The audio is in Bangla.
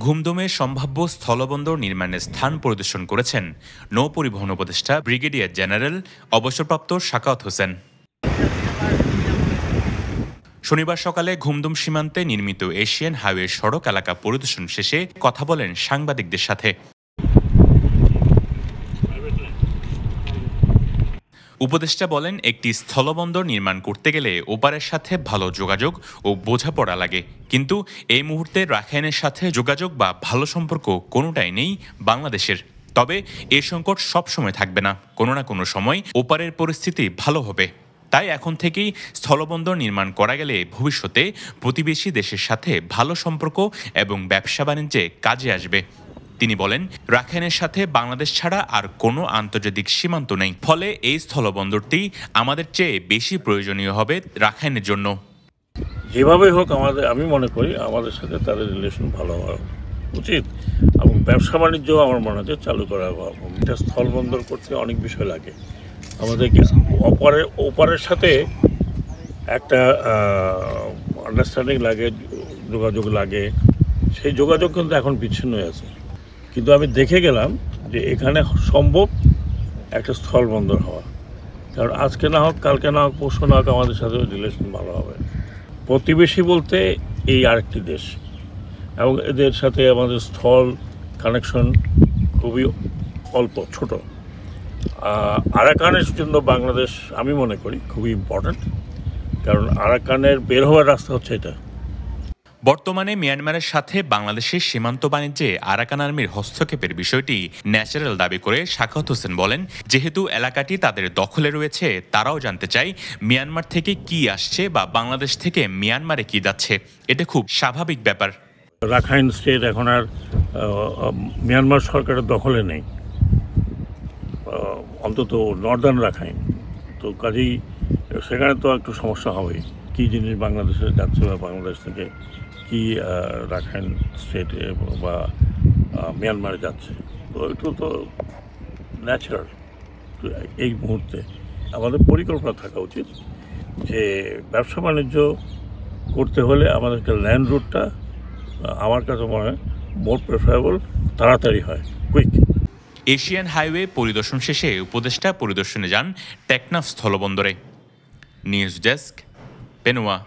ঘুমদুমে সম্ভাব্য স্থলবন্দর নির্মাণের স্থান পরিদর্শন করেছেন নৌ পরিবহন উপদেষ্টা ব্রিগেডিয়ার জেনারেল অবসরপ্রাপ্ত সাখাওয়াত হোসেন। শনিবার সকালে ঘুমদুম সীমান্তে নির্মিত এশিয়ান হাইওয়ে সড়ক এলাকা পরিদর্শন শেষে কথা বলেন সাংবাদিকদের সাথে। উপদেষ্টা বলেন, একটি স্থলবন্দর নির্মাণ করতে গেলে ওপারের সাথে ভালো যোগাযোগ ও বোঝাপড়া লাগে, কিন্তু এই মুহূর্তে রাখাইনের সাথে যোগাযোগ বা ভালো সম্পর্ক কোনোটাই নেই বাংলাদেশের। তবে এ সংকট সবসময় থাকবে না, কোনো না কোনো সময় ওপারের পরিস্থিতি ভালো হবে। তাই এখন থেকেই স্থলবন্দর নির্মাণ করা গেলে ভবিষ্যতে প্রতিবেশী দেশের সাথে ভালো সম্পর্ক এবং ব্যবসা বাণিজ্যে কাজে আসবে। তিনি বলেন, রাখাইনের সাথে বাংলাদেশ ছাড়া আর কোনো আন্তর্জাতিক সীমান্ত নেই, ফলে এই স্থলবন্দরটি আমাদের চেয়ে বেশি প্রয়োজনীয় হবে রাখাইনের জন্য। যেভাবে হোক আমি মনে করি আমাদের সাথে তাদের রিলেশন ভালো হওয়া উচিত এবং ব্যবসা বাণিজ্য আমার মনে হয় চালু করা। এটা স্থলবন্দর করতে অনেক বিষয় লাগে, আমাদেরকে ওপারের সাথে একটা আন্ডারস্ট্যান্ডিং লাগে, যোগাযোগ লাগে। সেই যোগাযোগ কিন্তু এখন বিচ্ছিন্ন হয়ে আছে, কিন্তু আমি দেখে গেলাম যে এখানে সম্ভব একটা স্থলবন্দর হওয়া। কারণ আজকে না হোক, কালকে না হোক, পরশু না হোক আমাদের সাথে রিলেশন ভালো হবে। প্রতিবেশী বলতে এই আরেকটি দেশ, এবং এদের সাথে আমাদের স্থল কানেকশন খুবই অল্প, ছোট। আরাকানের জন্য বাংলাদেশ আমি মনে করি খুবই ইম্পর্ট্যান্ট, কারণ আরাকানের বের হওয়ার রাস্তা হচ্ছে এটা। বর্তমানে মিয়ানমারের সাথে বাংলাদেশের সীমান্ত বাণিজ্যে আরাকান আর্মির হস্তক্ষেপের বিষয়টি ন্যাচারাল দাবি করে সাখাওয়াত হোসেন বলেন, যেহেতু এলাকাটি তাদের দখলে রয়েছে, তারাও জানতে চায় মিয়ানমার থেকে কি আসছে বা বাংলাদেশ থেকে মিয়ানমারে কি যাচ্ছে। এটা খুব স্বাভাবিক ব্যাপার। রাখাইন স্টেট এখন আর মিয়ানমার সরকারের দখলে নেই, অন্তত নর্দার্ন রাখাইন। তো কাজেই সেখানে তো একটু সমস্যা হবেই, কী জিনিস বাংলাদেশে যাচ্ছে বা বাংলাদেশ থেকে কি রাখাইন স্টেটে বা মিয়ানমারে যাচ্ছে। তো একটু তো ন্যাচারাল। এই মুহূর্তে আমাদের পরিকল্পনা থাকা উচিত যে ব্যবসা বাণিজ্য করতে হলে আমাদেরকে ল্যান্ড রুটটা আমার কাছে মনে হয় মোর প্রেফারেবল, তাড়াতাড়ি হয়, কুইক। এশিয়ান হাইওয়ে পরিদর্শন শেষে উপদেষ্টা পরিদর্শনে যান টেকনাফ স্থলবন্দরে। News desk, পেনুয়া।